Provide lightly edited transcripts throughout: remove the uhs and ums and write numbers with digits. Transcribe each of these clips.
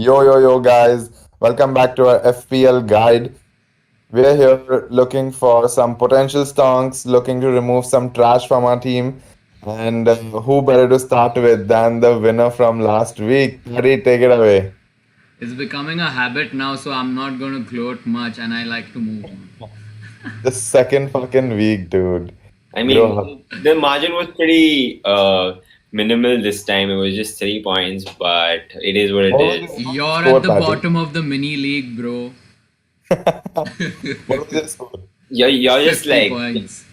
Yo, guys. Welcome back to our FPL guide. We're here looking for some potential stonks, looking to remove some trash from our team. And who better to start with than the winner from last week? Paddy, take it away. It's becoming a habit now, so I'm not going to gloat much and I like to move on. The second fucking week, dude. I Grow up. mean, the margin was pretty minimal this time. It was just 3 points, but it is what it What is. was your You're score, at the Paddy? bottom of the mini league, bro. What was your score? You're just 50 like points.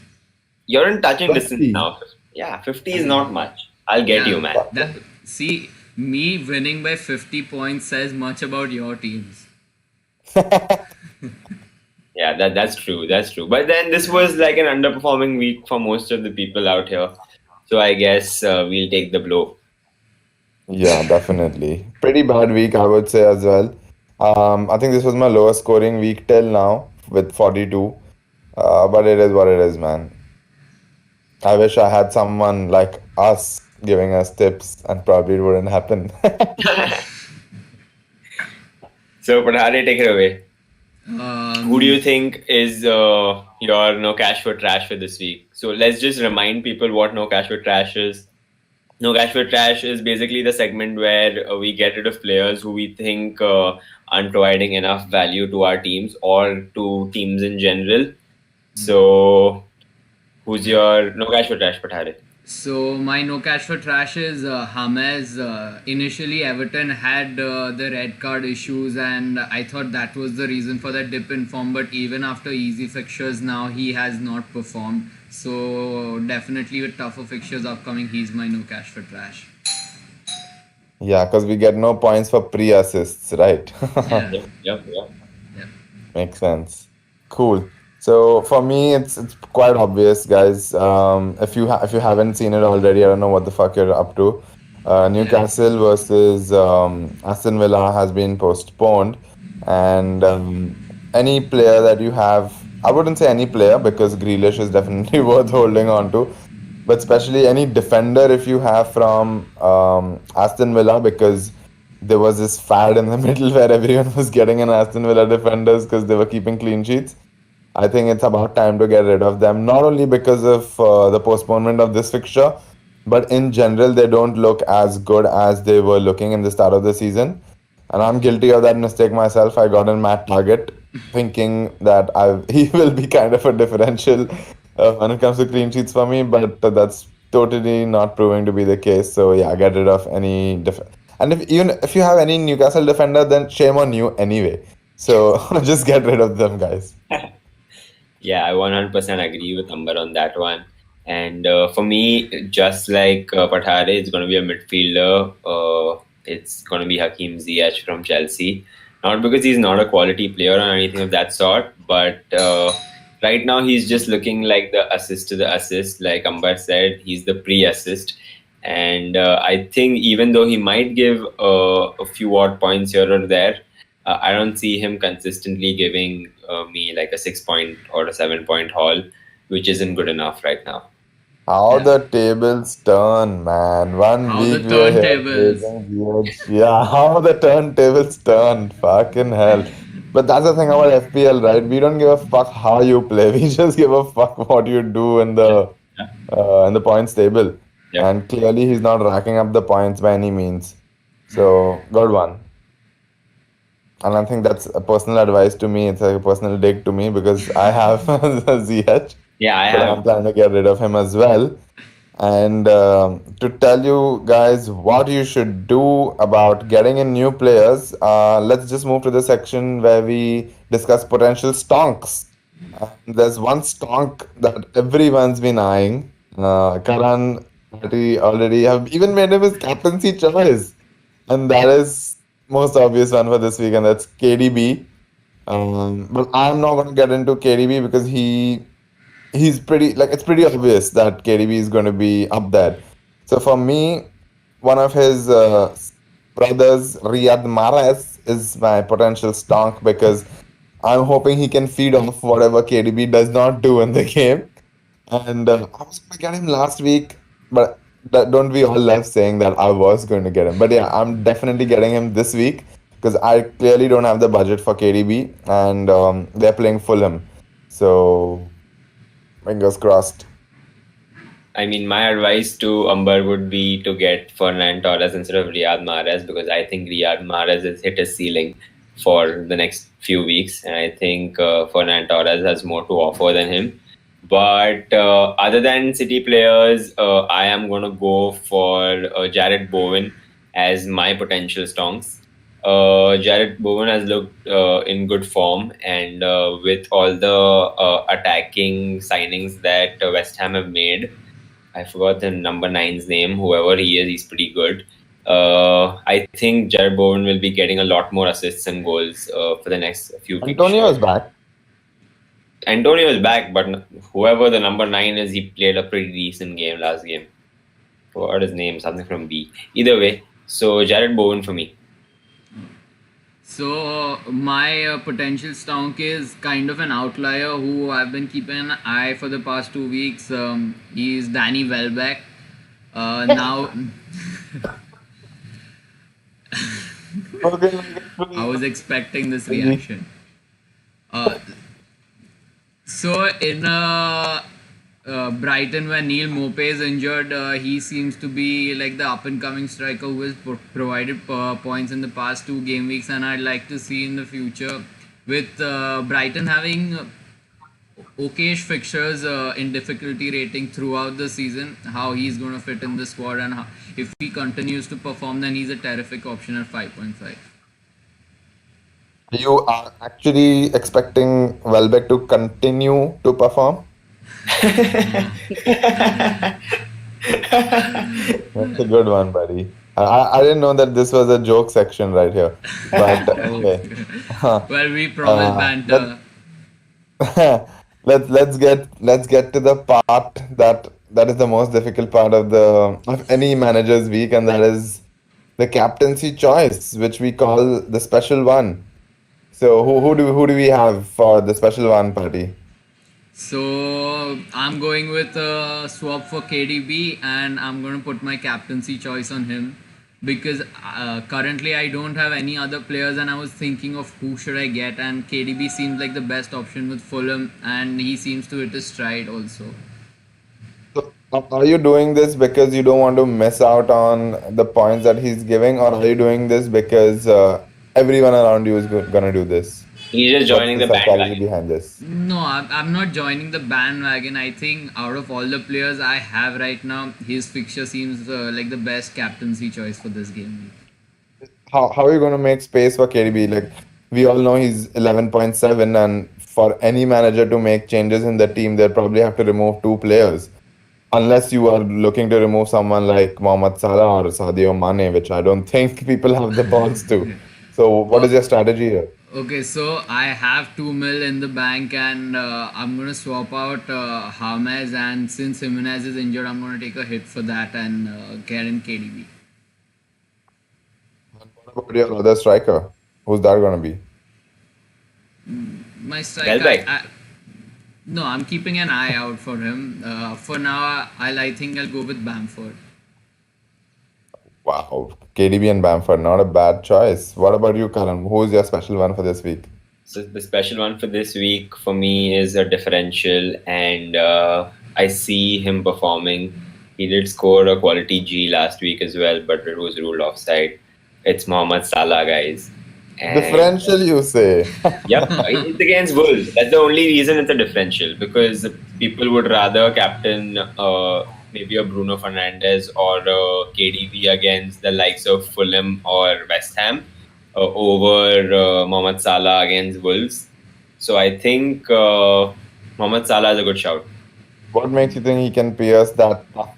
you're in touching distance 50. now. Yeah, 50 is not much. I'll get you, Yeah, man. that see me winning by 50 points says much about your teams. Yeah, that's true. That's true. But then this was like an underperforming week for most of the people out here. So I guess we'll take the blow. Yeah, definitely. Pretty bad week, I would say as well. I think this was my lowest scoring week till now with 42. But it is what it is, man. I wish I had someone like us giving us tips, and probably it wouldn't happen. So, Padhare, take it away. Who do you Um, think is your no cash for trash for this week? So let's just remind people what no cash for trash is. No cash for trash is basically the segment where we get rid of players who we think aren't providing enough value to our teams or to teams in general. So who's your no cash for trash, Patare? so my no cash for trash is James. Initially, Everton had the red card issues, and I thought that was the reason for that dip in form. But even after easy fixtures, now he has not performed. So definitely with tougher fixtures upcoming, he's my no cash for trash. Yeah, because we get no points for pre-assists, right? Yeah, Yep. yeah. Makes sense. Cool. So for me, it's quite obvious, guys. If you haven't seen it already, I don't know what the fuck you're up to. Yeah. Newcastle versus Aston Villa has been postponed, and any player that you have, I wouldn't say any player because Grealish is definitely worth holding on to, but especially any defender if you have from Aston Villa because there was this fad in the middle where everyone was getting an Aston Villa defenders because they were keeping clean sheets. I think it's about time to get rid of them, not only because of the postponement of this fixture, but in general, they don't look as good as they were looking in the start of the season. And I'm guilty of that mistake myself. I got in Matt Target thinking that he will be kind of a differential when it comes to clean sheets for me, but that's totally not proving to be the case. So yeah, get rid of any and if you have any Newcastle defender, then shame on you anyway. So just get rid of them, guys. Yeah, I 100% agree with Amber on that one. And for me, just like Patare, it's going to be a midfielder. It's going to be Hakim Ziyech from Chelsea. Not because he's not a quality player or anything of that sort, but right now he's just looking like the assist to the assist. Like Amber said, he's the pre-assist. And I think even though he might give a few odd points here or there, I don't see him consistently giving me like a 6 point or a 7 point haul, which isn't good enough right now. How Yeah. the tables turn, man. One How the week we are here turntables. praising GH. Yeah, how the turntables turn. Fucking hell. But that's the thing about FPL, right? We don't give a fuck how you play. We just give a fuck what you do in the points table. Yep. And clearly he's not racking up the points by any means. So good one. And I think that's a personal advice to me. It's like a personal dig to me because I have ZH, Yeah, I but have. I'm trying to get rid of him as well. And to tell you guys what you should do about getting in new players, let's just move to the section where we discuss potential stonks. And there's one stonk that everyone's been eyeing. Karan already have even made him his captaincy choice. And that is most obvious one for this week, and that's KDB. But I'm not going to get into KDB because he's pretty like it's pretty obvious that KDB is going to be up there. So for me, one of his brothers, Riyad Mahrez, is my potential stonk because I'm hoping he can feed off whatever KDB does not do in the game. And I was going to get him last week, but don't we all love saying that I was going to get him? But yeah, I'm definitely getting him this week because I clearly don't have the budget for KDB, and they're playing Fulham. So fingers crossed. I mean, my advice to Umber would be to get Fernand Torres instead of Riyad Mahrez, because I think Riyad Mahrez has hit his ceiling for the next few weeks, and I think Fernand Torres has more to offer than him. But other than City players, I am going to go for Jared Bowen as my potential stonks. Jared Bowen has looked in good form, and with all the attacking signings that West Ham have made, I forgot the number nine's name. Whoever he is, he's pretty good. I think Jared Bowen will be getting a lot more assists and goals for the next few Antonio is fixtures. back. Antonio is back, but whoever the number nine is, he played a pretty decent game last game. What his name? Something from B. Either way, so Jared Bowen for me. So my potential stonk is kind of an outlier who I've been keeping an eye for the past 2 weeks. He's Danny Welbeck. Now Okay, I was expecting this reaction. Uh, so in Brighton, when Neil Mope is injured, he seems to be like the up and coming striker who has provided points in the past 2 game weeks, and I'd like to see in the future with Brighton having okayish fixtures in difficulty rating throughout the season, how he's going to fit in the squad, and how, if he continues to perform, then he's a terrific option at 5.5. you are actually expecting Welbeck to continue to perform? That's a good one, buddy. I didn't know that this was a joke section right here, but okay. Well, we promise Let's banter. let's get to the part that is the most difficult part of any manager's week, and that is the captaincy choice, which we call the special one. So who do we have for the special one party? So I'm going with a swap for KDB, and I'm going to put my captaincy choice on him because currently I don't have any other players, and I was thinking of who should I get, and KDB seems like the best option with Fulham, and he seems to hit his stride also. So, are you doing this because you don't want to miss out on the points that he's giving, or are you doing this because everyone around you is gonna do this? He's just What's joining the the psychology bandwagon. behind this? No, I'm not joining the bandwagon. I think out of all the players I have right now, his fixture seems like the best captaincy choice for this game. How are you going to make space for KDB? Like, we all know he's 11.7, and for any manager to make changes in the team, they'll probably have to remove two players. Unless you are looking to remove someone like Mohamed Salah or Sadio Mane, which I don't think people have the balls to. So, what is Oh, your strategy here? okay, so I have 2 mil in the bank, and I'm gonna swap out James, and since Jimenez is injured, I'm gonna take a hit for that and get in KDB. And what about your other striker? Who's that going to be? My striker, Welbeck. no, I'm keeping an eye out for him. For now, I think I'll go with Bamford. Wow, KDB and Bamford, not a bad choice. What about you, Karan? Who's your special one for this week? So the special one for this week for me is a differential, and I see him performing. He did score a quality G last week as well, but it was ruled offside. It's Mohamed Salah, guys, and Differential, you say? yep, it's against Wolves. That's the only reason it's a differential, because people would rather captain maybe a Bruno Fernandes or a KDB against the likes of Fulham or West Ham over Mohamed Salah against Wolves. So I think Mohamed Salah is a good shout. What makes you think he can pierce that tough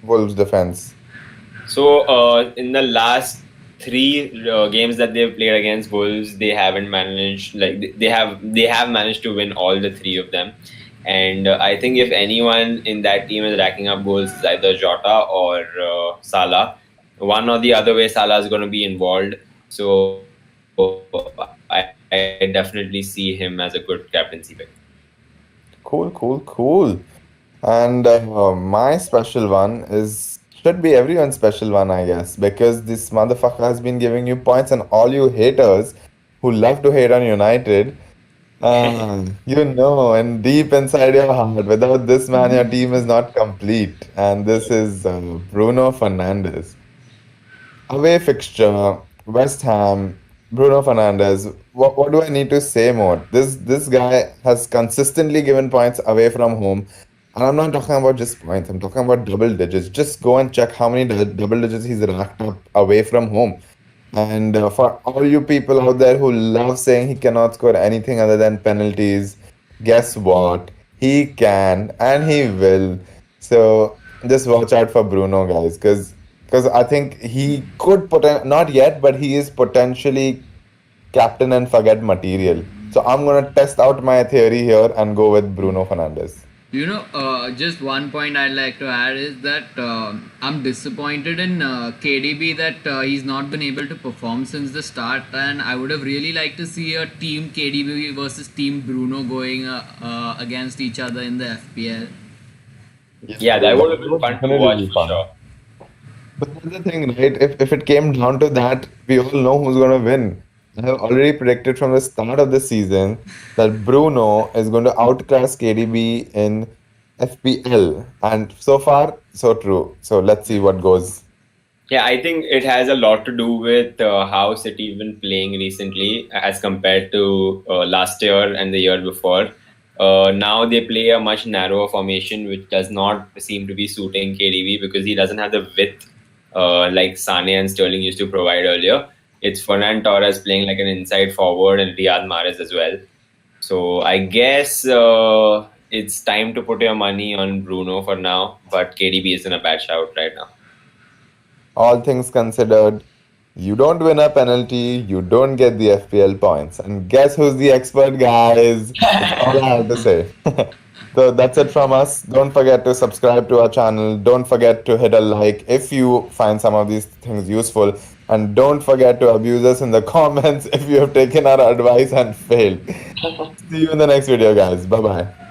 Wolves defense? So in the last three games that they've played against Wolves, they haven't managed, like they have managed to win all the three of them. And I think if anyone in that team is racking up goals, it's either Jota or Salah. One or the other way, Salah is going to be involved. So I definitely see him as a good captaincy pick. Cool, cool, cool. And my special one is should be everyone's special one, I guess, because this motherfucker has been giving you points, and all you haters who love to hate on United, and deep inside your heart, without this man, your team is not complete. And this is Bruno Fernandes. Away fixture, West Ham, Bruno Fernandes. What do I need to say more? This guy has consistently given points away from home. And I'm not talking about just points, I'm talking about double digits. Just go and check how many double digits he's racked up away from home. And for all you people out there who love saying he cannot score anything other than penalties, guess what? He can and he will. So just watch out for Bruno, guys, because I think he could not yet, but he is potentially captain and forget material. So I'm gonna test out my theory here and go with Bruno Fernandes. Just one point I'd like to add is that I'm disappointed in KDB that he's not been able to perform since the start, and I would have really liked to see a team KDB versus team Bruno going against each other in the FPL. Yeah, that would have been fun to Definitely watch be for fun. sure. But that's the thing, right? If it came down to that, we all know who's going to win. I have already predicted from the start of the season that Bruno is going to outclass KDB in FPL. And so far, so true. So let's see what goes. Yeah, I think it has a lot to do with how City have been playing recently as compared to last year and the year before. Now they play a much narrower formation, which does not seem to be suiting KDB because he doesn't have the width like Sane and Sterling used to provide earlier. It's Fernan Torres playing like an inside forward and Riyad Mahrez as well. So I guess it's time to put your money on Bruno for now, but KDB isn't a bad shout right now. All things considered, you don't win a penalty, you don't get the FPL points. And guess who's the expert, guys? That's all I have to say. So that's it from us. Don't forget to subscribe to our channel. Don't forget to hit a like if you find some of these things useful. And don't forget to abuse us in the comments if you have taken our advice and failed. See you in the next video, guys. Bye bye.